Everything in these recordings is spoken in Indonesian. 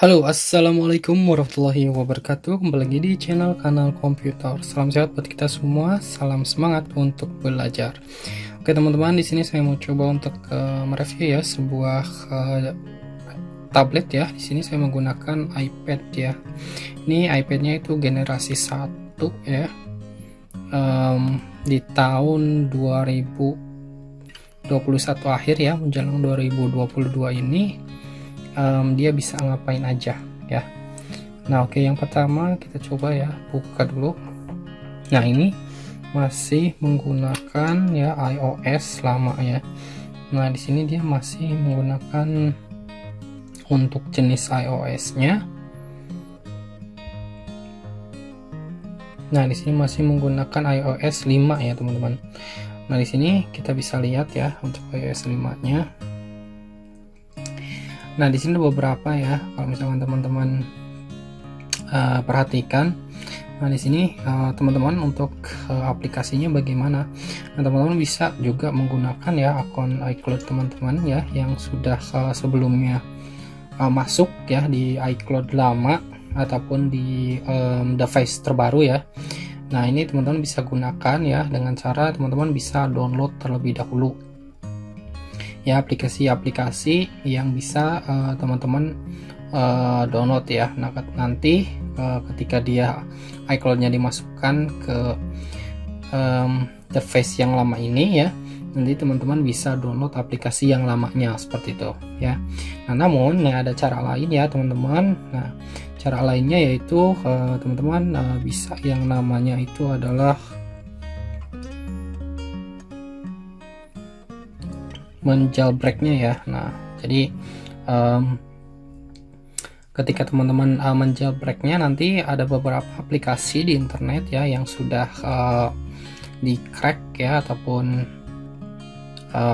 Halo, assalamualaikum warahmatullahi wabarakatuh. Kembali lagi di kanal komputer. Salam sehat buat kita semua. Salam semangat untuk belajar. Oke teman-teman, di sini saya mau coba untuk mereview ya sebuah tablet ya. Di sini saya menggunakan iPad ya. Ini iPadnya itu generasi 1 ya. Di tahun 2021 akhir ya, menjelang 2022 ini. Dia bisa ngapain aja ya. Nah oke, yang pertama kita coba ya buka dulu. Nah ini masih menggunakan ya iOS lama ya. Nah di sini dia masih menggunakan untuk jenis iOS-nya. Nah di sini masih menggunakan iOS 5 ya teman-teman. Nah di sini kita bisa lihat ya untuk iOS 5-nya. Nah di sini beberapa ya, kalau misalkan teman-teman perhatikan. Nah di sini teman-teman untuk aplikasinya bagaimana? Nah teman-teman bisa juga menggunakan ya akun iCloud teman-teman ya yang sudah sebelumnya masuk ya di iCloud lama ataupun di device terbaru ya. Nah ini teman-teman bisa gunakan ya dengan cara teman-teman bisa download terlebih dahulu ya aplikasi-aplikasi yang bisa teman-teman download ya. Nah nanti ketika dia iCloud-nya dimasukkan ke device yang lama ini ya, nanti teman-teman bisa download aplikasi yang lamanya seperti itu ya. Nah namun ada cara lain ya teman-teman. Nah cara lainnya yaitu teman-teman bisa yang namanya itu adalah menjailbreaknya ya. Nah jadi ketika teman-teman menjailbreaknya, nanti ada beberapa aplikasi di internet ya yang sudah di crack ya ataupun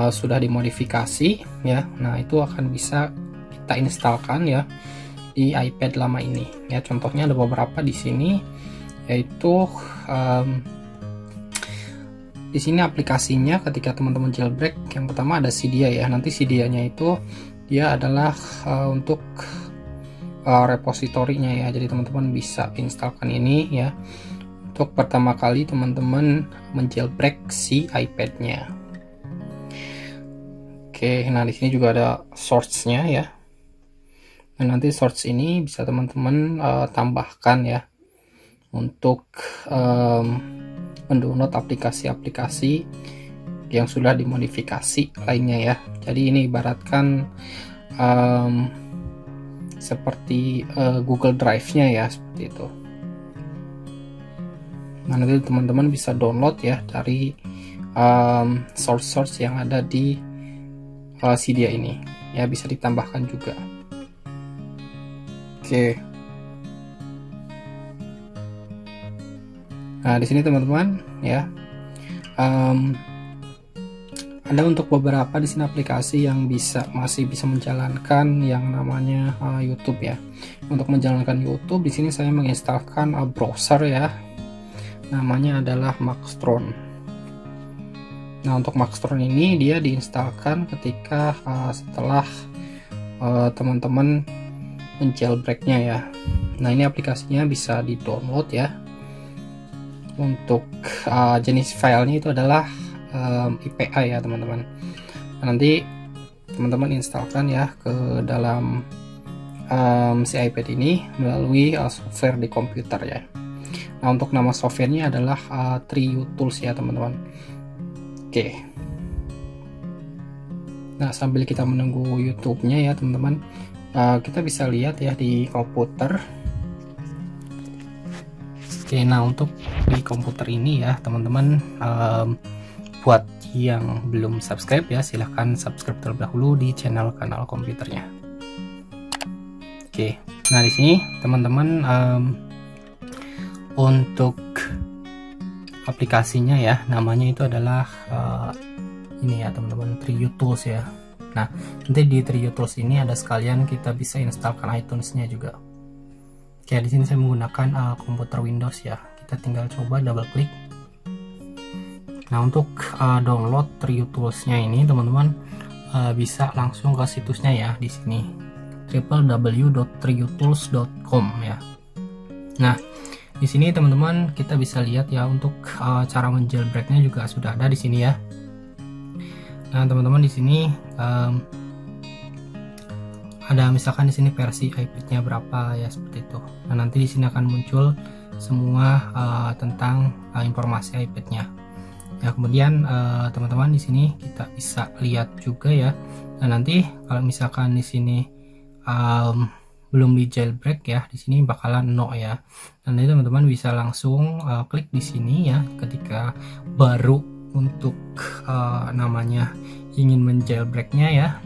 sudah dimodifikasi ya. Nah itu akan bisa kita instalkan ya di iPad lama ini ya. Contohnya ada beberapa di sini, yaitu di sini aplikasinya ketika teman-teman jailbreak, yang pertama ada Cydia ya. Nanti Cydia-nya itu dia adalah untuk repositorinya ya. Jadi teman-teman bisa instalkan ini ya. Untuk pertama kali teman-teman menjailbreak si iPad-nya. Oke, nah di sini juga ada source-nya ya. Nah nanti source ini bisa teman-teman tambahkan ya untuk mendownload aplikasi-aplikasi yang sudah dimodifikasi lainnya ya. Jadi ini ibaratkan seperti Google Drive-nya ya, seperti itu. Nah nanti teman-teman bisa download ya dari source-source yang ada di Cydia ini ya, bisa ditambahkan juga. Oke. Nah di sini teman-teman ya, ada untuk beberapa di sini aplikasi yang masih bisa menjalankan yang namanya YouTube ya. Untuk menjalankan YouTube di sini saya menginstalkan browser ya, namanya adalah Maxtron. Nah untuk Maxtron ini dia diinstalkan ketika setelah teman-teman menjailbreaknya ya. Nah ini aplikasinya bisa di download ya. Untuk jenis filenya itu adalah IPA ya teman-teman. Nanti teman-teman instalkan ya ke dalam si iPad ini melalui software di komputer ya. Nah untuk nama softwarenya adalah TriuTools ya teman-teman. Oke. Nah sambil kita menunggu YouTube-nya ya teman-teman, kita bisa lihat ya di komputer. Oke, nah untuk di komputer ini ya teman-teman, buat yang belum subscribe ya silahkan subscribe terlebih dahulu di kanal komputernya. Oke, nah di sini teman-teman untuk aplikasinya ya namanya itu adalah ini ya teman-teman, TriuTools ya. Nah nanti di TriuTools ini ada sekalian kita bisa instalkan iTunes-nya juga. Oke, di sini saya menggunakan komputer Windows ya. Kita tinggal coba double klik. Nah untuk download TriuTools-nya ini teman-teman bisa langsung ke situsnya ya di sini. www.triutools.com ya. Nah, di sini teman-teman kita bisa lihat ya untuk cara menjailbreaknya juga sudah ada di sini ya. Nah, teman-teman di sini ada misalkan di sini versi iPad-nya berapa ya, seperti itu. Nah, nanti di sini akan muncul semua tentang informasi iPad-nya. Ya, kemudian teman-teman di sini kita bisa lihat juga ya. Nah, nanti kalau misalkan di sini belum di jailbreak ya, di sini bakalan no ya. Nanti teman-teman bisa langsung klik di sini ya ketika baru untuk namanya ingin menjailbreaknya ya.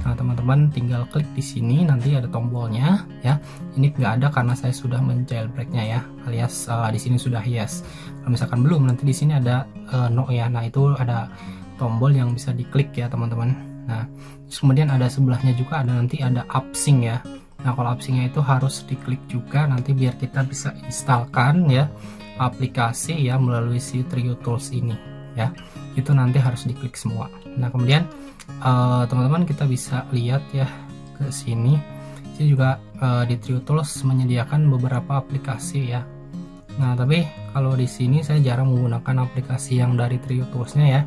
Nah, teman-teman tinggal klik di sini, nanti ada tombolnya ya. Ini nggak ada karena saya sudah menjailbreaknya ya, alias di sini sudah yes. Kalau misalkan belum, nanti di sini ada no ya. Nah, itu ada tombol yang bisa diklik ya teman-teman. Nah, terus kemudian ada sebelahnya juga ada nanti ada upsync ya. Nah, kalau upsyncnya itu harus diklik juga nanti biar kita bisa instalkan ya aplikasi ya melalui si Triutools ini ya. Itu nanti harus diklik semua. Nah, kemudian teman-teman kita bisa lihat ya ke sini. Sini juga di Triutools menyediakan beberapa aplikasi ya. Nah, tapi kalau di sini saya jarang menggunakan aplikasi yang dari Triutools-nya ya.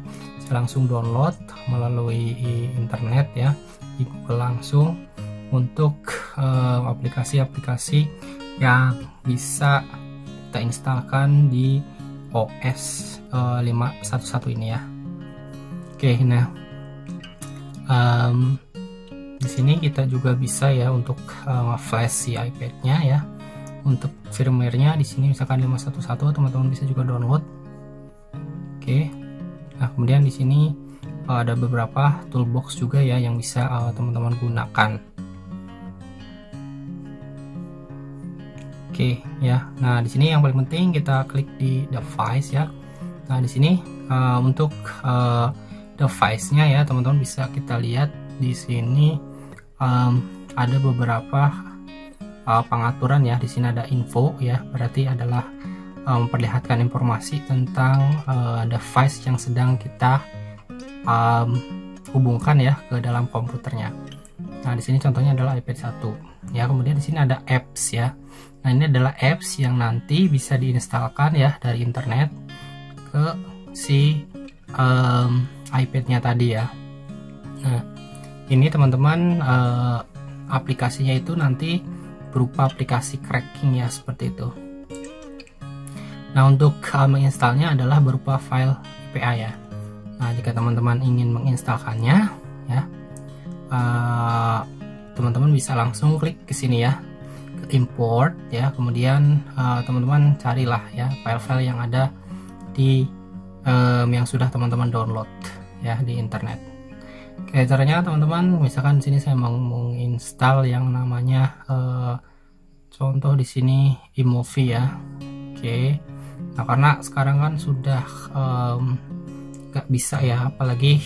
Saya langsung download melalui internet ya, di Google langsung untuk aplikasi-aplikasi yang bisa kita instalkan di OS 5.11 ini ya. Oke, nah di sini kita juga bisa ya untuk flash si iPad-nya ya. Untuk firmware-nya di sini misalkan 5.11 teman-teman bisa juga download. Oke. Nah, kemudian di sini ada beberapa toolbox juga ya yang bisa teman-teman gunakan. Oke ya. Nah, di sini yang paling penting kita klik di device ya. Nah, di sini untuk device-nya ya teman-teman bisa kita lihat di sini ada beberapa pengaturan ya. Di sini ada info ya, berarti adalah memperlihatkan informasi tentang device yang sedang kita hubungkan ya ke dalam komputernya. Nah, di sini contohnya adalah iPad 1 ya. Kemudian di sini ada apps ya. Nah, ini adalah apps yang nanti bisa diinstalkan ya dari internet ke si iPad-nya tadi ya. Nah, ini teman-teman aplikasinya itu nanti berupa aplikasi cracking ya, seperti itu. Nah, untuk menginstalnya adalah berupa file IPA ya. Nah, jika teman-teman ingin menginstalkannya ya, teman-teman bisa langsung klik ke sini ya, ke import ya. Kemudian teman-teman carilah ya file-file yang ada di yang sudah teman-teman download ya di internet. Oke, caranya teman-teman, misalkan di sini saya mau menginstal yang namanya contoh di sini iMovie ya. Oke. Nah, karena sekarang kan sudah nggak bisa ya, apalagi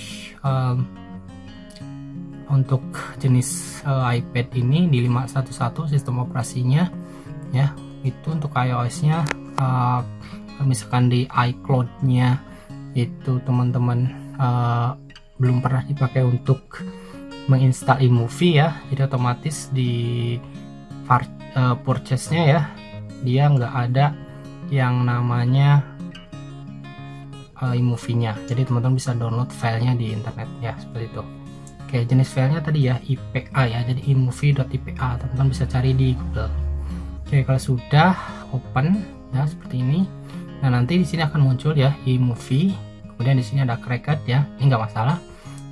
untuk jenis iPad ini di 5.11 sistem operasinya ya, itu untuk iOS-nya misalkan di iCloud-nya itu teman-teman belum pernah dipakai untuk menginstal iMovie ya, jadi otomatis di purchase-nya ya dia nggak ada yang namanya iMovie-nya, jadi teman-teman bisa download filenya di internet ya, seperti itu. Oke, jenis filenya tadi ya IPA ya, jadi iMovie.ipa, teman-teman bisa cari di Google. Oke, kalau sudah open ya seperti ini, nah nanti di sini akan muncul ya iMovie, kemudian di sini ada cracked ya, ini nggak masalah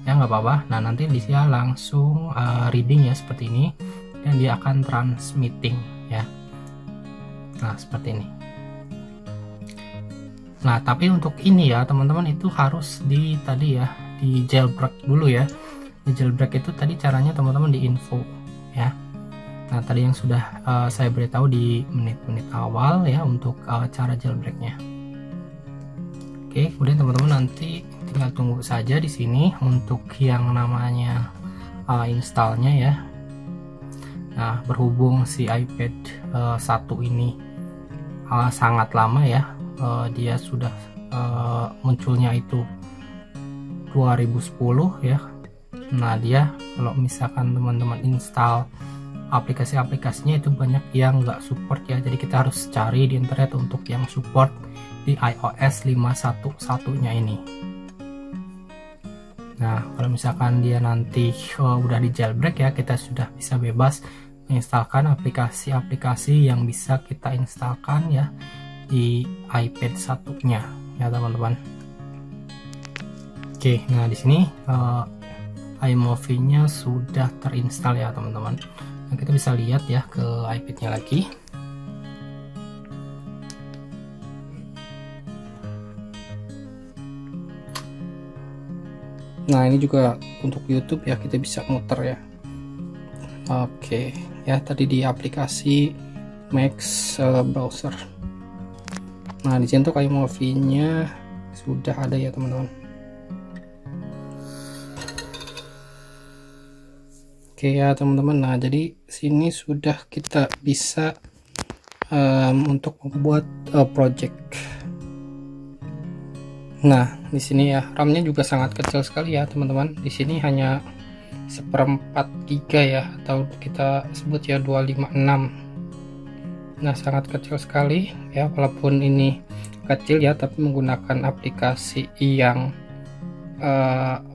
ya, nggak apa-apa. Nah, nanti di sini langsung reading ya seperti ini, dan dia akan transmitting ya. Nah, seperti ini. Nah, tapi untuk ini ya teman-teman, itu harus di tadi ya di jailbreak dulu ya. Di jailbreak itu tadi caranya teman-teman di info ya. Nah, tadi yang sudah saya beritahu di menit-menit awal ya untuk cara jailbreaknya. Oke, kemudian teman-teman nanti tinggal tunggu saja di sini untuk yang namanya installnya ya. Nah, berhubung si iPad 1 ini sangat lama ya, dia sudah munculnya itu 2010 ya. Nah, dia kalau misalkan teman-teman install aplikasi-aplikasinya itu banyak yang nggak support ya, jadi kita harus cari di internet untuk yang support di iOS 5.1.1 nya ini. Nah, kalau misalkan dia nanti udah di jailbreak ya, kita sudah bisa bebas menginstalkan aplikasi-aplikasi yang bisa kita instalkan ya di iPad 1-nya ya teman-teman. Oke, nah di sini iMovie-nya sudah terinstall ya teman-teman. Nah, kita bisa lihat ya ke iPad-nya lagi. Nah, ini juga untuk YouTube ya, kita bisa muter ya. Oke, ya tadi di aplikasi Max browser. Nah, di sini untuk iMovie-nya sudah ada ya teman-teman. Oke ya teman-teman. Nah, jadi sini sudah kita bisa untuk membuat project. Nah, di sini ya RAM-nya juga sangat kecil sekali ya teman-teman. Di sini hanya 1/4 GB ya, atau kita sebut ya 256. Nah, sangat kecil sekali ya, walaupun ini kecil ya, tapi menggunakan aplikasi yang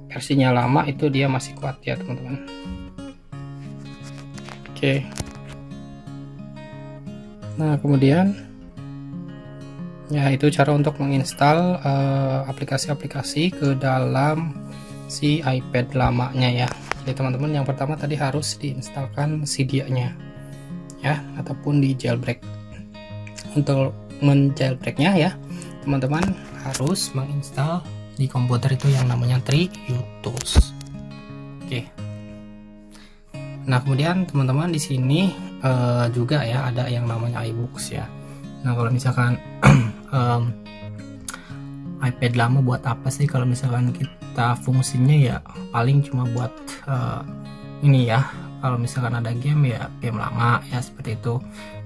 versinya lama itu dia masih kuat ya teman-teman. Oke. Nah, kemudian ya itu cara untuk menginstal aplikasi-aplikasi ke dalam si iPad lamanya ya. Jadi teman-teman, yang pertama tadi harus diinstalkan Cydia-nya ya, ataupun di jailbreak. Untuk menjailbreaknya ya teman-teman harus menginstal di komputer itu yang namanya TriUtools. Oke. Nah, kemudian teman-teman di sini juga ya ada yang namanya iBooks ya. Nah, kalau misalkan iPad lama buat apa sih? Kalau misalkan kita fungsinya ya paling cuma buat ini ya, kalau misalkan ada game ya game lama ya, seperti itu.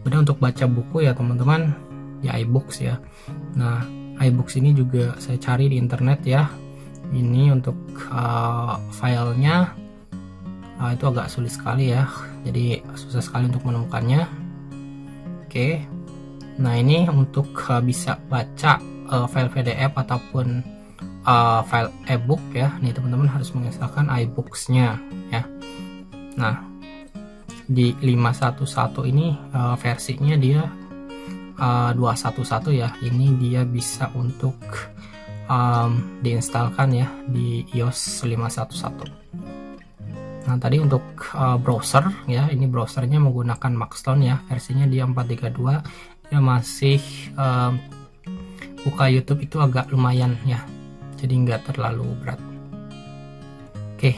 Kemudian untuk baca buku ya teman-teman ya iBooks ya. Nah, iBooks ini juga saya cari di internet ya. Ini untuk filenya itu agak sulit sekali ya, jadi susah sekali untuk menemukannya. Oke. Nah, ini untuk bisa baca file PDF ataupun file ebook ya. Nih teman-teman harus menginstalkan iBooks-nya ya. Nah, di 5.1.1 ini versinya dia 2.1.1 ya. Ini dia bisa untuk diinstalkan ya di iOS 5.1.1. Nah, tadi untuk browser ya, ini browsernya menggunakan Maxton ya, versinya dia 432. Dia masih buka YouTube itu agak lumayan ya, jadi nggak terlalu berat. Oke.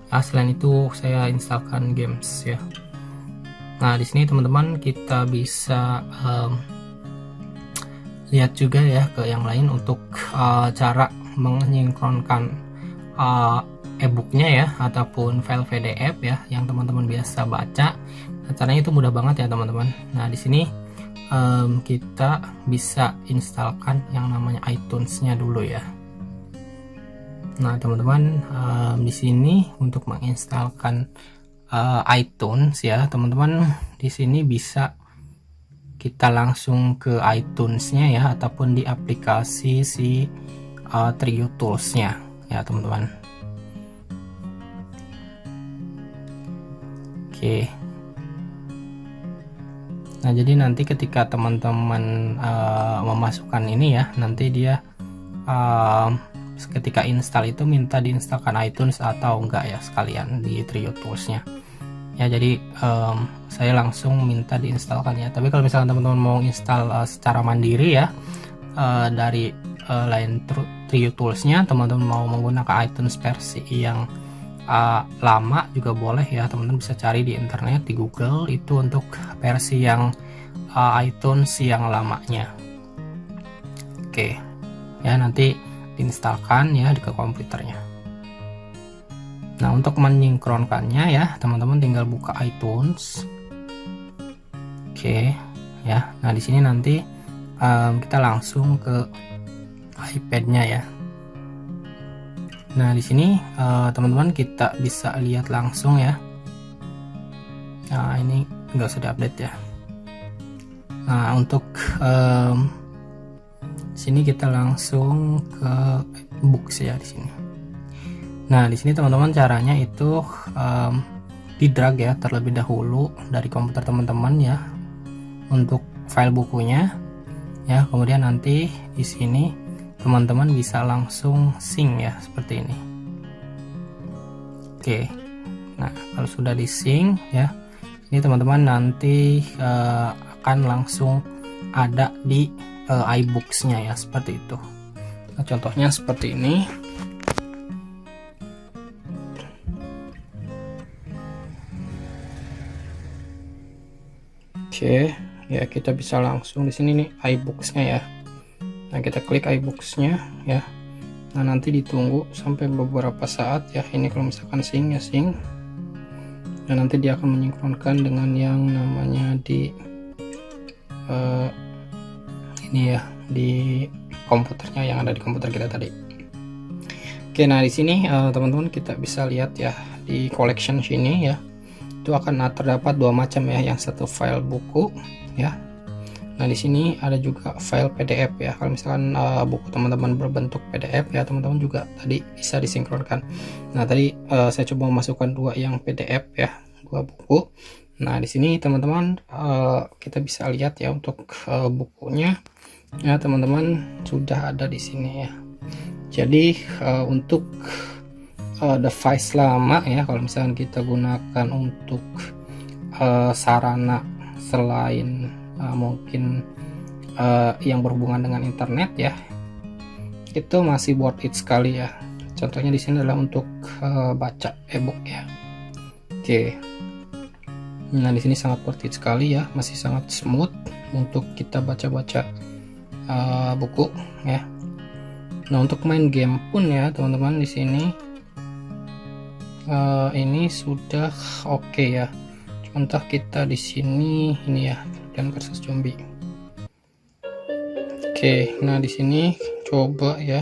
Nah, selain itu saya instalkan games ya. Nah, di sini teman-teman kita bisa lihat juga ya ke yang lain untuk cara menyinkronkan e-booknya ya, ataupun file PDF ya yang teman-teman biasa baca. Nah, caranya itu mudah banget ya teman-teman. Nah, di sini kita bisa instalkan yang namanya iTunes-nya dulu ya. Nah, teman-teman, di sini untuk menginstalkan iTunes ya teman-teman, di sini bisa kita langsung ke iTunes-nya ya, ataupun di aplikasi si TriUtools-nya ya teman-teman. Oke. Nah, jadi nanti ketika teman-teman memasukkan ini ya, nanti dia ketika install itu minta diinstalkan iTunes atau enggak ya sekalian di TriUtools-nya ya. Jadi saya langsung minta diinstalkan ya. Tapi kalau misalkan teman-teman mau install secara mandiri ya dari lain TriUtools-nya, teman-teman mau menggunakan iTunes versi yang lama juga boleh ya. Teman-teman bisa cari di internet, di Google, itu untuk versi yang iTunes yang lamanya. Oke ya, nanti diinstalkan ya ke komputernya. Nah, untuk menyinkronkannya ya teman-teman tinggal buka iTunes. Oke ya. Nah, di sini nanti kita langsung ke iPad-nya ya. Nah, di sini teman-teman kita bisa lihat langsung ya. Nah, ini nggak usah diupdate ya. Nah, untuk sini kita langsung ke books ya di sini. Nah, di sini teman-teman caranya itu di drag ya terlebih dahulu dari komputer teman-teman ya untuk file bukunya ya. Kemudian nanti di sini teman-teman bisa langsung sync ya seperti ini. Oke. Nah, kalau sudah di sync ya, ini teman-teman nanti akan langsung ada di iBooks-nya ya seperti itu. Nah, contohnya seperti ini. Oke, ya kita bisa langsung di sini nih iBooks-nya ya. Nah, kita klik iBooks-nya ya. Nah, nanti ditunggu sampai beberapa saat ya. Ini kalau misalkan sync ya sync. Dan nanti dia akan menyinkronkan dengan yang namanya di ini ya, di komputernya yang ada di komputer kita tadi. Oke, nah di sini teman-teman kita bisa lihat ya di collection sini ya, itu akan terdapat dua macam ya, yang satu file buku ya. Nah di sini ada juga file PDF ya. Kalau misalkan buku teman-teman berbentuk PDF ya, teman-teman juga tadi bisa disinkronkan. Nah tadi saya coba memasukkan dua yang PDF ya, dua buku. Nah di sini teman-teman kita bisa lihat ya untuk bukunya ya, teman-teman sudah ada di sini ya. Jadi untuk device lama ya, kalau misalkan kita gunakan untuk sarana selain mungkin yang berhubungan dengan internet ya, itu masih worth it sekali ya. Contohnya di sini adalah untuk baca ebook ya. Oke. Nah di sini sangat worth it sekali ya, masih sangat smooth untuk kita baca-baca buku ya. Nah untuk main game pun ya teman-teman di sini ini sudah oke ya. Contoh kita di sini ini ya, dan versus zombie. Oke, nah di sini coba ya.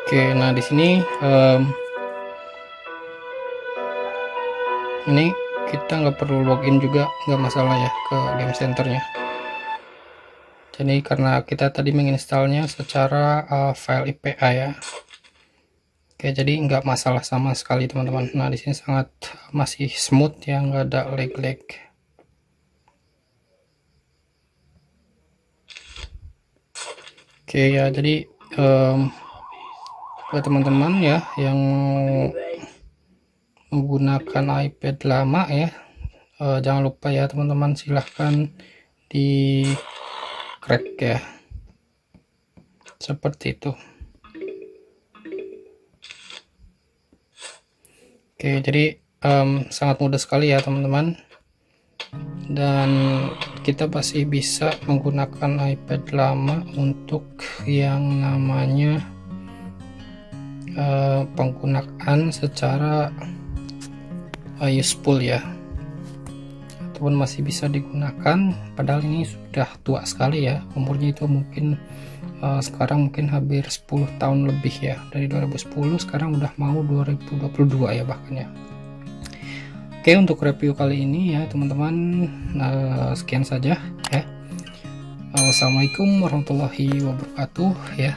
Oke, nah di sini ini kita nggak perlu login juga, nggak masalah ya ke game centernya. Jadi karena kita tadi menginstalnya secara file IPA ya. Oke, jadi nggak masalah sama sekali teman-teman. Nah di sini sangat masih smooth ya, nggak ada lag-lag. Oke ya, jadi buat teman-teman ya yang menggunakan iPad lama ya, jangan lupa ya teman-teman, silahkan di crack ya seperti itu. Oke, jadi sangat mudah sekali ya teman-teman, dan kita pasti bisa menggunakan iPad lama untuk yang namanya penggunaan secara useful ya, ataupun masih bisa digunakan. Padahal ini sudah tua sekali ya, umurnya itu mungkin sekarang mungkin hampir 10 tahun lebih ya, dari 2010 sekarang udah mau 2022 ya bahkan ya. Oke, untuk review kali ini ya teman-teman sekian saja ya. Wassalamualaikum warahmatullahi wabarakatuh ya.